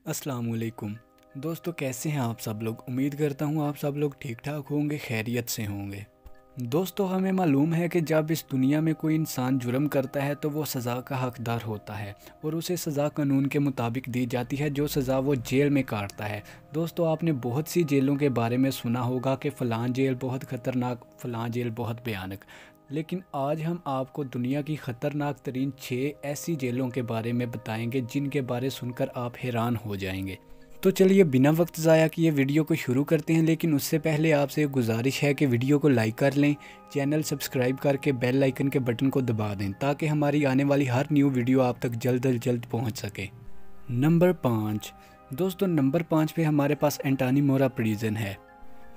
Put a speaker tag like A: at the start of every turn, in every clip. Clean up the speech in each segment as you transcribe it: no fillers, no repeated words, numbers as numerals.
A: अस्सलाम वालेकुम। दोस्तों, कैसे हैं आप सब लोग। उम्मीद करता हूँ आप सब लोग ठीक ठाक होंगे, खैरियत से होंगे। दोस्तों, हमें मालूम है कि जब इस दुनिया में कोई इंसान जुर्म करता है तो वो सज़ा का हकदार होता है और उसे सज़ा कानून के मुताबिक दी जाती है, जो सज़ा वो जेल में काटता है। दोस्तों, आपने बहुत सी जेलों के बारे में सुना होगा कि फ़लाँ जेल बहुत ख़तरनाक, फ़लाँ जेल बहुत भयानक। लेकिन आज हम आपको दुनिया की ख़तरनाक तरीन 6 ऐसी जेलों के बारे में बताएंगे जिनके बारे सुनकर आप हैरान हो जाएंगे। तो चलिए बिना वक्त ज़ाया किए वीडियो को शुरू करते हैं, लेकिन उससे पहले आपसे एक गुजारिश है कि वीडियो को लाइक कर लें, चैनल सब्सक्राइब करके बेल आइकन के बटन को दबा दें ताकि हमारी आने वाली हर न्यू वीडियो आप तक जल्द अज जल्द पहुंच सके। नंबर 5। दोस्तों, नंबर 5 पे हमारे पास एंटानीमोरा प्रिजन है।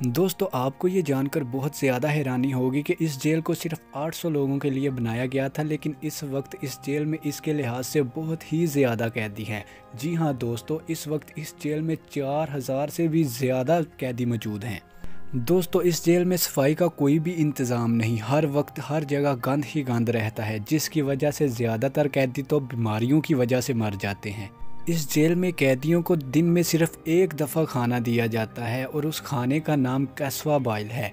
A: दोस्तों, आपको ये जानकर बहुत ज़्यादा हैरानी होगी कि इस जेल को सिर्फ 800 लोगों के लिए बनाया गया था, लेकिन इस वक्त इस जेल में इसके लिहाज से बहुत ही ज़्यादा कैदी हैं। जी हाँ दोस्तों, इस वक्त इस जेल में 4000 से भी ज़्यादा कैदी मौजूद हैं। दोस्तों, इस जेल में सफाई का कोई भी इंतज़ाम नहीं, हर वक्त हर जगह गंद ही गंद रहता है, जिसकी वजह से ज़्यादातर कैदी तो बीमारियों की वजह से मर जाते हैं। इस जेल में कैदियों को दिन में सिर्फ एक दफ़ा खाना दिया जाता है और उस खाने का नाम कस्वा बाइल है।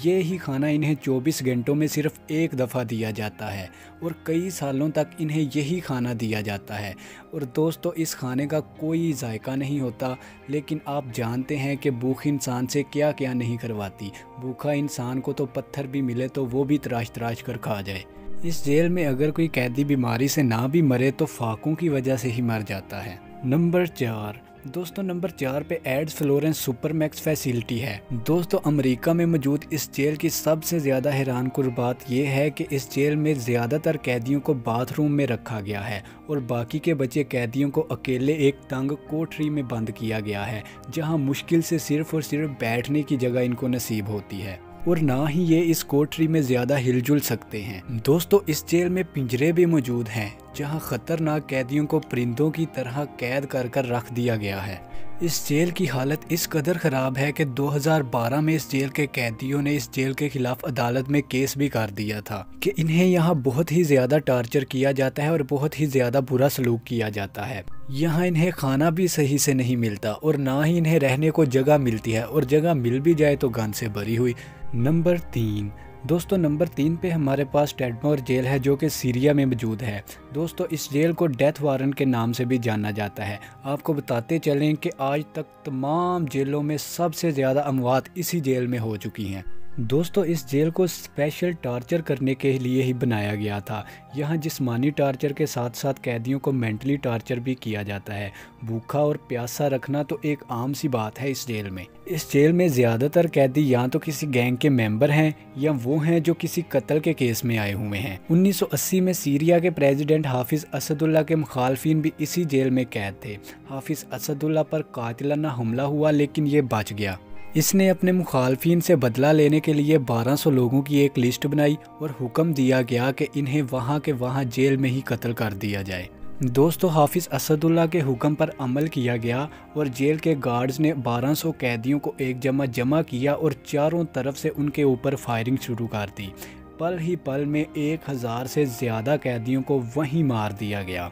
A: ये ही खाना इन्हें 24 घंटों में सिर्फ एक दफ़ा दिया जाता है और कई सालों तक इन्हें यही खाना दिया जाता है। और दोस्तों, इस खाने का कोई जायका नहीं होता, लेकिन आप जानते हैं कि भूख इंसान से क्या क्या नहीं करवाती। भूखा इंसान को तो पत्थर भी मिले तो वो भी तराश तराश कर खा जाए। इस जेल में अगर कोई कैदी बीमारी से ना भी मरे तो फाकों की वजह से ही मर जाता है। नंबर 4। दोस्तों, नंबर 4 पे एड्स फ्लोरेंस सुपरमैक्स फैसिलिटी है। दोस्तों, अमेरिका में मौजूद इस जेल की सबसे ज़्यादा हैरानकुन बात यह है कि इस जेल में ज़्यादातर कैदियों को बाथरूम में रखा गया है और बाकी के बचे कैदियों को अकेले एक तंग कोठरी में बंद किया गया है, जहां मुश्किल से सिर्फ और सिर्फ बैठने की जगह इनको नसीब होती है और ना ही ये इस कोठरी में ज़्यादा हिलजुल सकते हैं। दोस्तों, इस जेल में पिंजरे भी मौजूद हैं जहां ख़तरनाक कैदियों को परिंदों की तरह कैद कर कर रख दिया गया है। इस जेल की हालत इस कदर ख़राब है कि 2012 में इस जेल के कैदियों ने इस जेल के खिलाफ अदालत में केस भी कर दिया था कि इन्हें यहाँ बहुत ही ज़्यादा टार्चर किया जाता है और बहुत ही ज़्यादा बुरा सलूक किया जाता है। यहाँ इन्हें खाना भी सही से नहीं मिलता और ना ही इन्हें रहने को जगह मिलती है, और जगह मिल भी जाए तो गंद से भरी हुई। नंबर 3। दोस्तों, नंबर 3 पे हमारे पास टेडमोर जेल है, जो कि सीरिया में मौजूद है। दोस्तों, इस जेल को डेथ वारंट के नाम से भी जाना जाता है। आपको बताते चलें कि आज तक तमाम जेलों में सबसे ज़्यादा अमवात इसी जेल में हो चुकी हैं। दोस्तों, इस जेल को स्पेशल टार्चर करने के लिए ही बनाया गया था। यहाँ जिस्मानी टार्चर के साथ साथ कैदियों को मेंटली टार्चर भी किया जाता है। भूखा और प्यासा रखना तो एक आम सी बात है इस जेल में। इस जेल में ज़्यादातर कैदी या तो किसी गैंग के मेंबर हैं या वो हैं जो किसी कत्ल के केस में आए हुए हैं। 1980 में सीरिया के प्रेसिडेंट हाफिज़ असदुल्ला के मुखालफिन भी इसी जेल में कैद थे। हाफिज़ असदुल्ला पर कातिलाना हमला हुआ, लेकिन ये बच गया। इसने अपने मुखालफिन से बदला लेने के लिए 1200 लोगों की एक लिस्ट बनाई और हुक्म दिया गया कि इन्हें वहाँ के वहाँ जेल में ही कत्ल कर दिया जाए। दोस्तों, हाफिज़ असदुल्ला के हुक्म पर अमल किया गया और जेल के गार्ड्स ने 1200 कैदियों को एक जमा किया और चारों तरफ से उनके ऊपर फायरिंग शुरू कर दी। पल ही पल में 1000 से ज़्यादा कैदियों को वहीं मार दिया गया।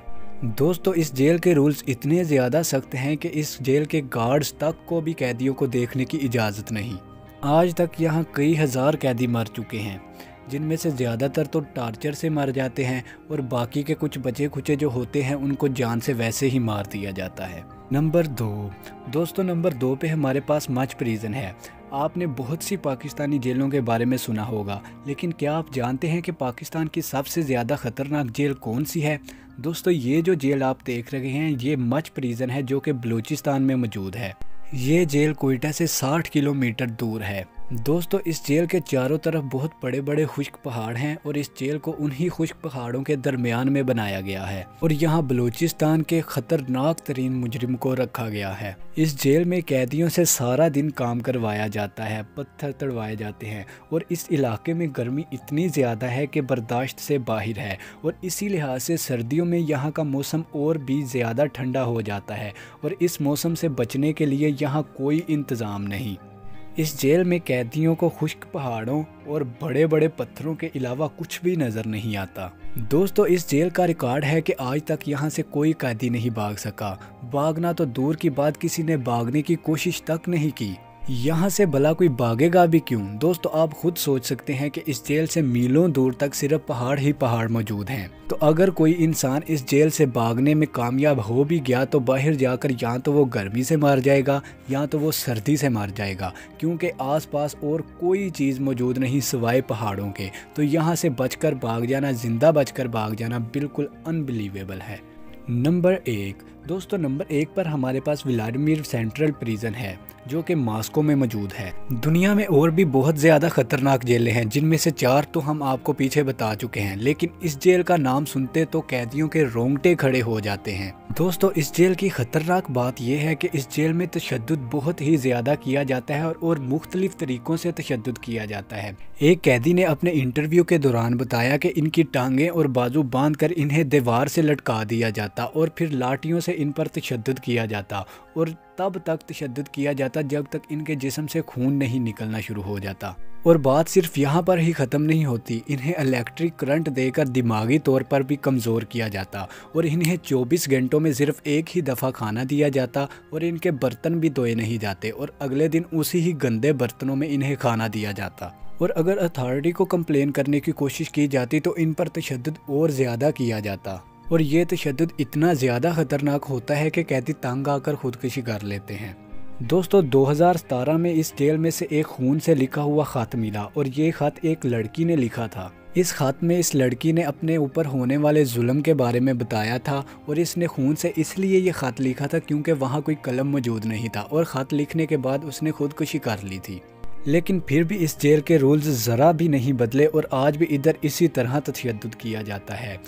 A: दोस्तों, इस जेल के रूल्स इतने ज़्यादा सख्त हैं कि इस जेल के गार्ड्स तक को भी कैदियों को देखने की इजाज़त नहीं। आज तक यहाँ कई हज़ार कैदी मर चुके हैं, जिनमें से ज़्यादातर तो टार्चर से मर जाते हैं और बाकी के कुछ बचे खुचे जो होते हैं उनको जान से वैसे ही मार दिया जाता है। नंबर 2। दोस्तों, नंबर 2 पे हमारे पास मच प्रिजन है। आपने बहुत सी पाकिस्तानी जेलों के बारे में सुना होगा, लेकिन क्या आप जानते हैं कि पाकिस्तान की सबसे ज़्यादा ख़तरनाक जेल कौन सी है? दोस्तों, ये जो जेल आप देख रहे हैं ये मच प्रिजन है, जो कि बलूचिस्तान में मौजूद है। ये जेल कोयटा से 60 किलोमीटर दूर है। दोस्तों, इस जेल के चारों तरफ बहुत बड़े बड़े खुश्क पहाड़ हैं और इस जेल को उन्हीं खुश्क पहाड़ों के दरमियान में बनाया गया है और यहाँ बलूचिस्तान के ख़तरनाक तरीन मुजरिम को रखा गया है। इस जेल में कैदियों से सारा दिन काम करवाया जाता है, पत्थर तड़वाए जाते हैं और इस इलाके में गर्मी इतनी ज़्यादा है कि बर्दाश्त से बाहर है और इसी लिहाज से सर्दियों में यहाँ का मौसम और भी ज़्यादा ठंडा हो जाता है और इस मौसम से बचने के लिए यहाँ कोई इंतज़ाम नहीं। इस जेल में कैदियों को खुश्क पहाड़ों और बड़े बड़े पत्थरों के अलावा कुछ भी नज़र नहीं आता। दोस्तों इस जेल का रिकॉर्ड है कि आज तक यहाँ से कोई कैदी नहीं भाग सका। भागना तो दूर की बात, किसी ने भागने की कोशिश तक नहीं की। यहाँ से भला कोई भागेगा भी क्यों? दोस्तों आप खुद सोच सकते हैं कि इस जेल से मीलों दूर तक सिर्फ पहाड़ ही पहाड़ मौजूद हैं। तो अगर कोई इंसान इस जेल से भागने में कामयाब हो भी गया तो बाहर जाकर या तो वो गर्मी से मार जाएगा या तो वो सर्दी से मार जाएगा, क्योंकि आसपास और कोई चीज़ मौजूद नहीं सिवाय पहाड़ों के। तो यहाँ से बचकर भाग जाना, जिंदा बचकर भाग जाना बिल्कुल अनबिलीवेबल है। नंबर 1 दोस्तों, नंबर 1 पर हमारे पास व्लादिमीर सेंट्रल प्रिजन है जो कि मॉस्को में मौजूद है। दुनिया में और भी बहुत ज़्यादा खतरनाक जेलें हैं, जिनमें से 4 तो हम आपको पीछे बता चुके हैं, लेकिन इस जेल का नाम सुनते तो कैदियों के रोंगटे खड़े हो जाते हैं। दोस्तों इस जेल की खतरनाक बात यह है कि इस जेल में तशद्दुद बहुत ही ज़्यादा किया जाता है और मुख्तलिफ तरीक़ों से तशद्दुद किया जाता है। एक कैदी ने अपने इंटरव्यू के दौरान बताया कि इनकी टांगें और बाजू बांधकर इन्हें दीवार से लटका दिया जाता और फिर लाठियों से इन पर तशद्दुद किया जाता, और तब तक तशद्दुद किया जाता जब तक इनके जिस्म से खून नहीं निकलना शुरू हो जाता। और बात सिर्फ यहाँ पर ही ख़त्म नहीं होती, इन्हें इलेक्ट्रिक करंट देकर दिमागी तौर पर भी कमज़ोर किया जाता और इन्हें 24 घंटों में सिर्फ एक ही दफ़ा खाना दिया जाता और इनके बर्तन भी धोए नहीं जाते और अगले दिन उसी ही गंदे बर्तनों में इन्हें खाना दिया जाता। और अगर अथॉरिटी को कंप्लेन करने की कोशिश की जाती तो इन पर तशद्दुद और ज़्यादा किया जाता, और ये तशद्दुद इतना ज़्यादा ख़तरनाक होता है कि कैदी तंग आकर खुदकुशी कर लेते हैं। दोस्तों 2017 में इस जेल में से एक खून से लिखा हुआ ख़त मिला और ये ख़त एक लड़की ने लिखा था। इस ख़त में इस लड़की ने अपने ऊपर होने वाले जुल्म के बारे में बताया था और इसने खून से इसलिए ये ख़त लिखा था क्योंकि वहाँ कोई कलम मौजूद नहीं था और ख़त लिखने के बाद उसने खुदकुशी कर ली थी। लेकिन फिर भी इस जेल के रूल्स ज़रा भी नहीं बदले और आज भी इधर इसी तरह तशद्दुद किया जाता है।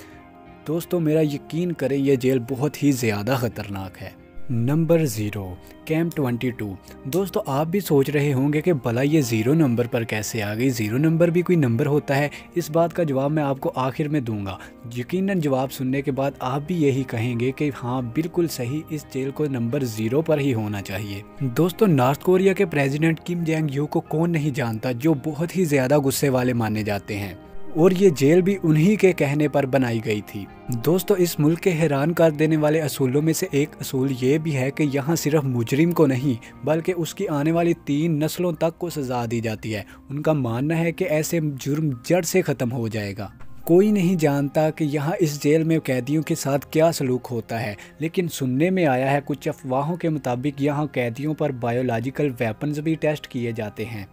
A: दोस्तों मेरा यकीन करें यह जेल बहुत ही ज़्यादा ख़तरनाक है। Number 0 camp 22। दोस्तों आप भी सोच रहे होंगे कि भला ये 0 नंबर पर कैसे आ गई, 0 नंबर भी कोई नंबर होता है? इस बात का जवाब मैं आपको आखिर में दूंगा। यकीनन जवाब सुनने के बाद आप भी यही कहेंगे कि हाँ बिल्कुल सही, इस जेल को नंबर 0 पर ही होना चाहिए। दोस्तों नॉर्थ कोरिया के प्रेसिडेंट किम जोंग यून को कौन नहीं जानता, जो बहुत ही ज़्यादा गुस्से वाले माने जाते हैं, और ये जेल भी उन्हीं के कहने पर बनाई गई थी। दोस्तों इस मुल्क के हैरान कर देने वाले असूलों में से एक असूल ये भी है कि यहाँ सिर्फ मुजरिम को नहीं बल्कि उसकी आने वाली 3 नस्लों तक को सज़ा दी जाती है। उनका मानना है कि ऐसे जुर्म जड़ से ख़त्म हो जाएगा। कोई नहीं जानता कि यहाँ इस जेल में कैदियों के साथ क्या सलूक होता है, लेकिन सुनने में आया है कुछ अफवाहों के मुताबिक यहाँ कैदियों पर बायोलॉजिकल वेपन्स भी टेस्ट किए जाते हैं।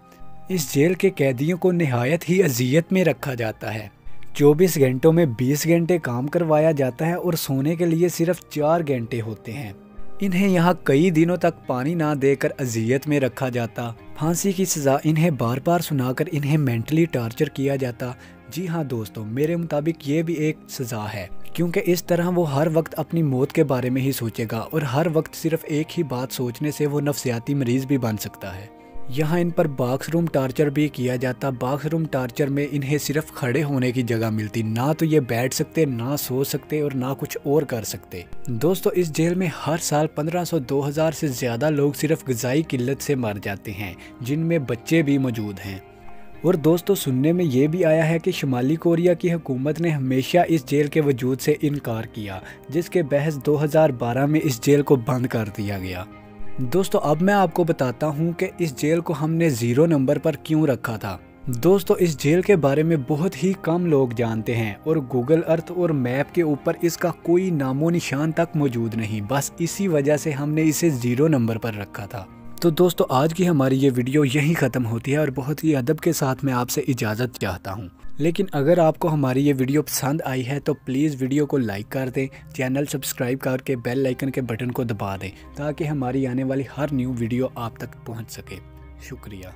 A: इस जेल के कैदियों को निहायत ही अजियत में रखा जाता है। 24 घंटों में 20 घंटे काम करवाया जाता है और सोने के लिए सिर्फ 4 घंटे होते हैं। इन्हें यहाँ कई दिनों तक पानी ना देकर अजियत में रखा जाता। फांसी की सज़ा इन्हें बार बार सुनाकर इन्हें मेंटली टॉर्चर किया जाता। जी हाँ दोस्तों, मेरे मुताबिक ये भी एक सज़ा है, क्योंकि इस तरह वो हर वक्त अपनी मौत के बारे में ही सोचेगा और हर वक्त सिर्फ एक ही बात सोचने से वो नफ्सियाती मरीज़ भी बन सकता है। यहाँ इन पर बाथरूम टार्चर भी किया जाता। बाथरूम टार्चर में इन्हें सिर्फ खड़े होने की जगह मिलती, ना तो ये बैठ सकते, ना सो सकते और ना कुछ और कर सकते। दोस्तों इस जेल में हर साल 1500-2000 से ज़्यादा लोग सिर्फ ग़िज़ाई किल्लत से मर जाते हैं, जिनमें बच्चे भी मौजूद हैं। और दोस्तों सुनने में ये भी आया है कि शुमाली कोरिया की हुकूमत ने हमेशा इस जेल के वजूद से इनकार किया, जिसके बहस 2012 में इस जेल को बंद कर दिया गया। दोस्तों अब मैं आपको बताता हूँ कि इस जेल को हमने 0 नंबर पर क्यों रखा था। दोस्तों इस जेल के बारे में बहुत ही कम लोग जानते हैं और गूगल अर्थ और मैप के ऊपर इसका कोई नामो निशान तक मौजूद नहीं। बस इसी वजह से हमने इसे 0 नंबर पर रखा था। तो दोस्तों आज की हमारी ये वीडियो यहीं ख़त्म होती है और बहुत ही अदब के साथ मैं आपसे इजाज़त चाहता हूँ। लेकिन अगर आपको हमारी ये वीडियो पसंद आई है तो प्लीज़ वीडियो को लाइक कर दें, चैनल सब्सक्राइब करके बेल आइकन के बटन को दबा दें ताकि हमारी आने वाली हर न्यू वीडियो आप तक पहुँच सके। शुक्रिया।